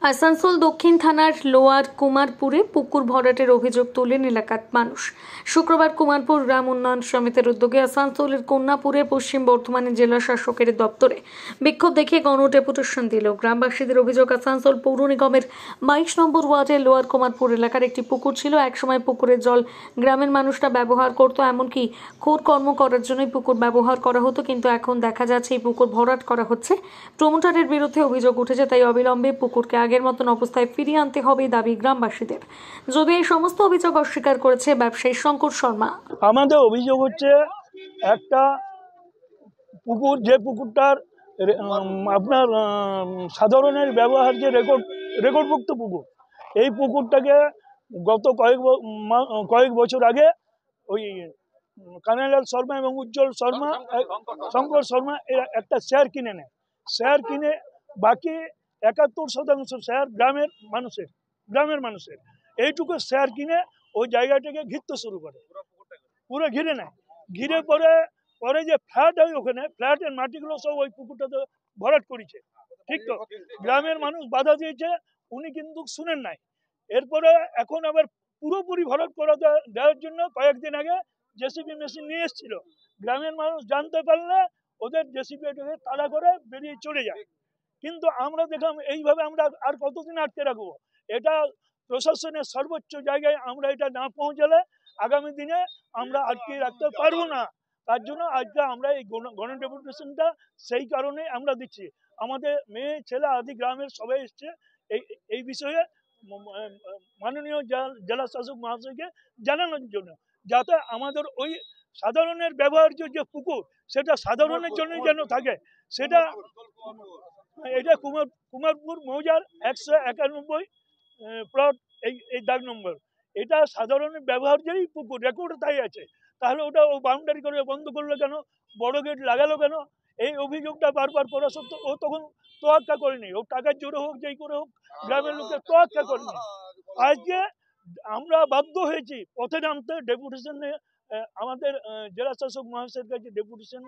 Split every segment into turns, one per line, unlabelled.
আসানসোল দক্ষিণ থানার লোয়ার কুমারপুরে পুকুর ভরাটের অভিযোগ তোলেন এলাকার মানুষ। শুক্রবার কুমারপুর গ্রাম উন্নয়ন সমিতির উদ্যোগে আসানসোলের কন্যাপুরে পশ্চিম বর্ধমানের জেলা শাসকের দপ্তরে বিক্ষোভ দেখিয়ে গণডেপুটেশন দিল। গ্রামবাসীদের অভিযোগ, আসানসোল পৌর নিগমের 22 নম্বর ওয়ার্ডের লোয়ার কুমারপুর এলাকার একটি পুকুর ছিল। একসময় পুকুরের জল গ্রামের মানুষরা ব্যবহার করত, এমনকি কর্ম করার জন্যই পুকুর ব্যবহার করা হতো। কিন্তু এখন দেখা যাচ্ছে এই পুকুর ভরাট করা হচ্ছে। প্রমোটারের বিরুদ্ধে অভিযোগ উঠেছে, তাই অবিলম্বে পুকুরকে আগের মতন অবস্থায় ফিরিয়ে আনতে হবে দাবি গ্রামবাসীদের। যদিও এই সমস্ত অভিযোগ অস্বীকার করেছে ব্যবসায়ী শঙ্কর শর্মা।
আমাদের অভিযোগ হচ্ছে একটা পুকুর, যে পুকুরটার আপনার সাধারণের ব্যবহার যে রেকর্ডভুক্ত পুকুর, এই পুকুরটাকে গত কয়েক বছর আগে ওই কানাইলাল শর্মা এবং উজ্জ্বল শর্মা, শঙ্কর শর্মা এরা একটা শেয়ার কিনে নেয়। শেয়ার কিনে বাকি 71% শেয়ার গ্রামের মানুষের এইটুকু শেয়ার কিনে ওই জায়গাটাকে ঘিরতে শুরু করে, পুরো ঘিরে নেয়। ঘিরে পরে যে ফ্ল্যাট হয়, ওখানে ফ্ল্যাটের মাটিগুলো সব ওই পুকুরটাতে ভরাট করেছে। ঠিক তো, গ্রামের মানুষ বাধা দিয়েছে, উনি কিন্তু শুনেন নাই। এরপরে এখন আবার পুরোপুরি ভরাট করে দেওয়ার জন্য কয়েকদিন আগে জেসিবি মেশিন নিয়ে এসেছিল। গ্রামের মানুষ জানতে পারলে ওদের জেসিবিটাকে তাড়া করে বেরিয়ে চলে যায়। কিন্তু আমরা দেখলাম এইভাবে আমরা আর কতদিন আটকে রাখবো? এটা প্রশাসনের সর্বোচ্চ জায়গায় আমরা এটা না পৌঁছালে আগামী দিনে আমরা আটকে রাখতে পারবো না। তার জন্য আজকে আমরা এই গণডেপুটেশনটা সেই কারণে আমরা দিচ্ছি। আমাদের মেয়ে ছেলে আদি গ্রামের সবাই এসছে এই বিষয়ে মাননীয় জেলা শাসক মহাশয়কে জানানোর জন্য, যাতে আমাদের ওই সাধারণের ব্যবহার্য যে পুকুর, সেটা সাধারণের জন্য যেন থাকে। সেটা এটা কুমারপুর মৌজার 191 প্লট, এই দাগ নম্বর। এটা সাধারণের ব্যবহার্যই পুকুর, রেকর্ড তাই আছে। তাহলে ওটা ও বাউন্ডারি করে বন্ধ করলো কেন, বড় গেট লাগালো কেন? এই অভিযোগটা বারবার করা সত্ত্বেও ও তখন তোয়াক্কা করেনি। ও টাকার জোরে হোক, যেই করে হোক, গ্রামের লোকের তোয়াক্কা করেনি। আজকে আমরা বাধ্য হয়েছি পথে নামতে। ডেপুটেশন আমাদের জেলা শাসক মহাশয়ের কাছে ডেপুটেশন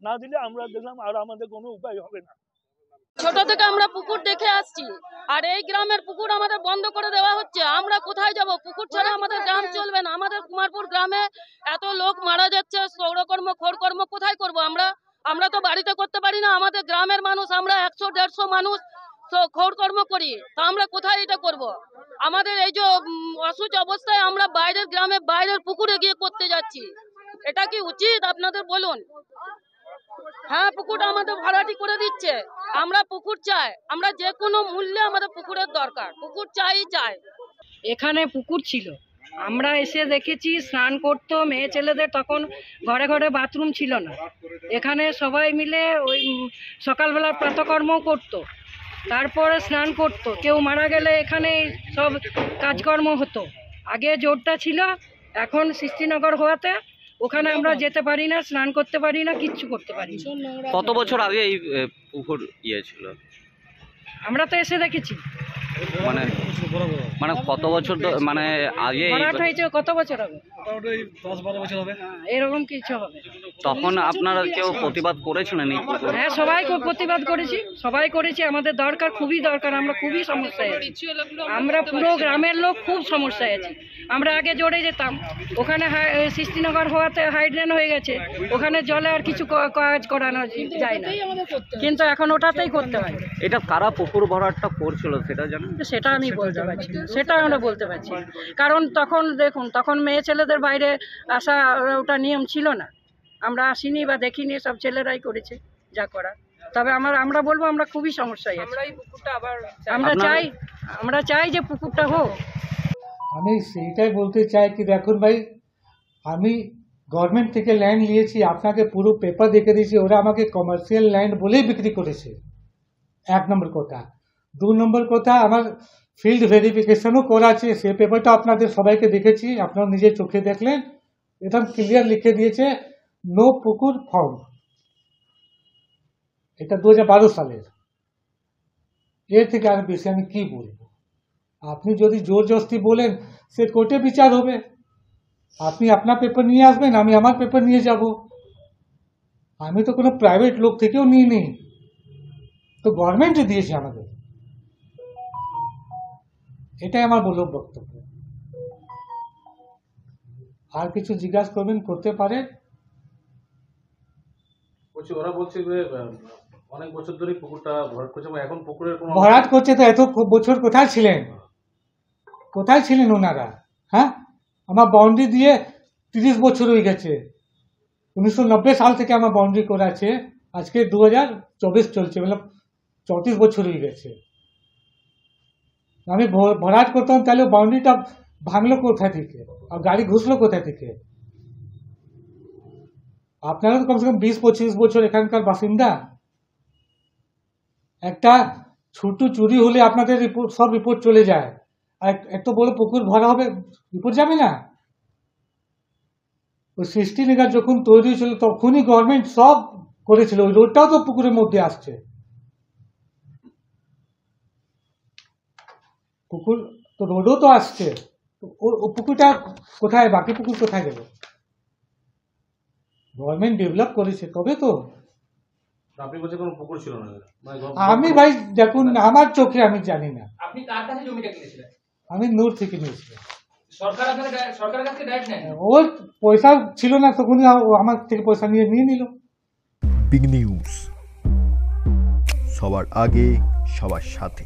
না দিলে আমরা দেখলাম আর আমাদের কোনো উপায় হবে না।
ছোট থেকে আমরা পুকুর দেখে আসছি, আর এই গ্রামের পুকুর আমাদের বন্ধ করে দেওয়া হচ্ছে। আমরা কোথায় যাব? পুকুর ছাড়া আমাদের গ্রাম চলবে না। আমাদের কুমারপুর গ্রামে এত লোক মারা যাচ্ছে, সৌরকর্ম খোরকর্ম কোথায় করব? আমরা তো বাড়িতে করতে পারি না। আমাদের গ্রামের মানুষ, আমরা 100-150 মানুষ খোরকর্ম করি, তা আমরা কোথায় এটা করব? আমাদের এই যে অসুচ অবস্থায় আমরা বাইরের গ্রামে, বাইরের পুকুরে গিয়ে করতে যাচ্ছি। এটা কি উচিত আপনাদের বলুন? হ্যাঁ, পুকুরটা আমাদের ভরাটি করে দিচ্ছে। আমরা পুকুর চাই, আমরা যে কোনো মূল্যে আমাদের পুকুরের দরকার, পুকুর চাই।
এখানে পুকুর ছিল, আমরা এসে দেখেছি স্নান করতো মেয়ে ছেলেদের, তখন ঘরে ঘরে বাথরুম ছিল না। এখানে সবাই মিলে ওই সকালবেলা প্রাতকর্ম করতো, তারপরে স্নান করতো। কেউ মারা গেলে এখানে সব কাজকর্ম হতো। আগে জোরটা ছিল, এখন সৃষ্টিনগর হওয়াতে ওখানে আমরা যেতে পারি না, স্নান করতে পারি না, কিচ্ছু করতে পারি না।
কত বছর আগে এই পুকুর ছিল?
আমরা তো এসে দেখেছি।
মানে কত বছর মানে আগে
হয়েছে? কত বছর হবে?
10-12 বছর হবে,
এরকম কিছু হবে।
তখন আপনারা কেউ প্রতিবাদ করেছিলেন?
হ্যাঁ, সবাই প্রতিবাদ করেছি। আমাদের দরকার, খুবই দরকার। আমরা খুবই সমস্যায় আছি, আমরা পুরো গ্রামের লোক খুব সমস্যায় আছি। আমরা আগে জোরে যেতাম, ওখানে সৃষ্টিনগর হওয়াতে হাইড্রেন হয়ে গেছে, ওখানে জলে আর কিছু কাজ করানো যায় না, কিন্তু এখন ওটাতেই করতে হয়।
এটা কারা পুকুর ভরাটটা করছিল সেটা জানেন?
সেটা আমি বলতে পারছি না, সেটা আমরা বলতে পারছি না। কারণ তখন দেখুন, তখন মেয়ে ছেলেদের বাইরে আসা ওটা নিয়ম ছিল না। আমরা আসিনি বা দেখিনি, সব ছেলেরাই করেছে যা করা। তবে আমরা বলবো আমরা খুবই সমস্যায় আছি। আমরা চাই যে পুকুরটা হোক।
আমি সেইটাই বলতে চাই কি, দেখুন ভাই, আমি গভর্নমেন্ট থেকে ল্যান্ড নিয়েছি, আপনাকে পুরো পেপার দেখে দিয়েছি, ওরা আমাকে কমার্শিয়াল ল্যান্ড বলেই বিক্রি করেছে। 1 নম্বর কথা। 2 নম্বর কথা, আমার ফিল্ড ভেরিফিকেশনও করা আছে, সে পেপারটা আপনাদের সবাইকে দেখেছি, আপনারা নিজের চোখে দেখলেন, একদম ক্লিয়ার লিখে দিয়েছে নো পুকুর ফাউন্ড। এটা 2012 সালের। এর থেকে আর বেশি আমি কি বলবো? আপনি যদি জোর জবরদস্তি বলেন, সে কোর্টে বিচার হবে। আপনি আপনার পেপার নিয়ে আসবেন, আমি আমার পেপার নিয়ে যাব। আমি তো কোনো প্রাইভেট লোক থেকেও নিয়ে নিই, তো গভর্নমেন্টে দিয়েছে আমাদের। এটাই আমার মূল বক্তব্য। আর কিছু জিজ্ঞাসা করবেন, করতে পারে।
বলছি ওরা বলছে যে অনেক বছর ধরে পুকুরটা ভরাট করছে এবং এখন পুকুরের কোনো
ভরাট করছে তো এত বছর কোথায় ছিলেন? কোথায় ছিলেন ওনারা? হ্যাঁ, আমার বাউন্ডারি দিয়ে 30 বছর হয়ে গেছে। 1990 সাল থেকে আমার বাউন্ডারি করা আছে, আজকে 2024 চলছে, মানে 34 বছর হয়ে গেছে। আমি ভরাট করতাম, তাহলে বাউন্ডারিটা ভাঙলো কোথা থেকে আর গাড়ি ঘুষলো কোথা থেকে? আপনারা তো কমসে কম 20-25 বছর এখানকার বাসিন্দা। একটা ছোট চুরি হলে আপনাদের সব রিপোর্ট চলে যায়, আর এত বড় পুকুর ভরা হবে, রিপোর্ট যাবে না? ওই 60 লিগার যখন তৈরি হয়েছিল তখনই গভর্নমেন্ট সব করেছিল, ওই রোডটাও তো পুকুরের মধ্যে আসছে। পুকুর তো রোডও তো আসছে, ও পুকুরটা কোথায়, বাকি পুকুর কোথায় গেল? গভর্নমেন্ট ডেভেলপ করেছে তবে তো।
আপনি বলছেন কোনো পুকুর ছিল না?
আমি ভাই দেখুন, আমার চোখে আমি জানি না।
আপনি কার কাছে জমিটা কিনেছিলেন?
আমি নূর থেকে নিয়েছিলাম।
সরকারের কাছে ডাইরেক্ট নেন?
ওর পয়সা ছিল না তখনই ও আমার থেকে পয়সা নিয়ে নিল।
বিগ নিউজ, সবার আগে সবার সাথে।